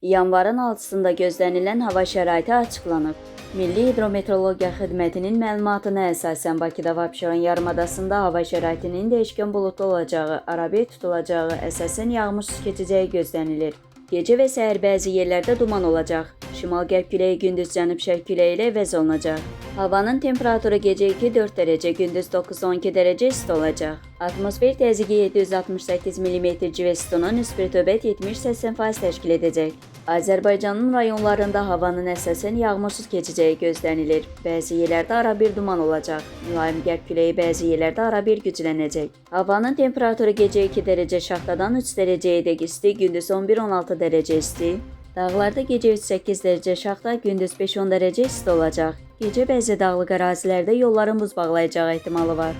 Yanvarın 6-sında gözlənilən hava şəraiti açıqlanıb. Milli Hidrometeorologiya Xidmətinin məlumatına əsasən Bakıda və Abşeron yarımadasında hava şəraitinin dəyişkən buludlu olacağı, arabir tutulacağı, əsasən yağmursuz keçəcəyi gözlənilir. Gecə və səhər bəzi yerlərdə duman olacaq. Şimal-qərb küləyi gündüz cənub-şərq küləyi ilə əvəz olunacaq. Havanın temperaturu gecə 2-4 dərəcə, gündüz 9-12 dərəcə isti olacaq. Atmosfer təzyiqi 768 mm civə sütunu nisbi-rütubət 70-80% təşkil edəcək. Azərbaycanın rayonlarında havanın əsasən yağmursuz keçəcəyi gözlənilir. Bəzi yerlərdə arabir duman olacaq. Mülayim qərb küləyi bəzi yerlərdə arabir güclənəcək. Havanın temperaturu gecə 2 dərəcə şaxtadan 3 dərəcəyədək isti, gündüz 11-16 dərəcə isti. Dağlarda gecə 3-8 dərəcə şaxta, gündüz 5-10 dərəcə isti olacaq. Gecə bəzi dağlıq ərazilərdə yolların buz bağlayacağı ehtimalı var.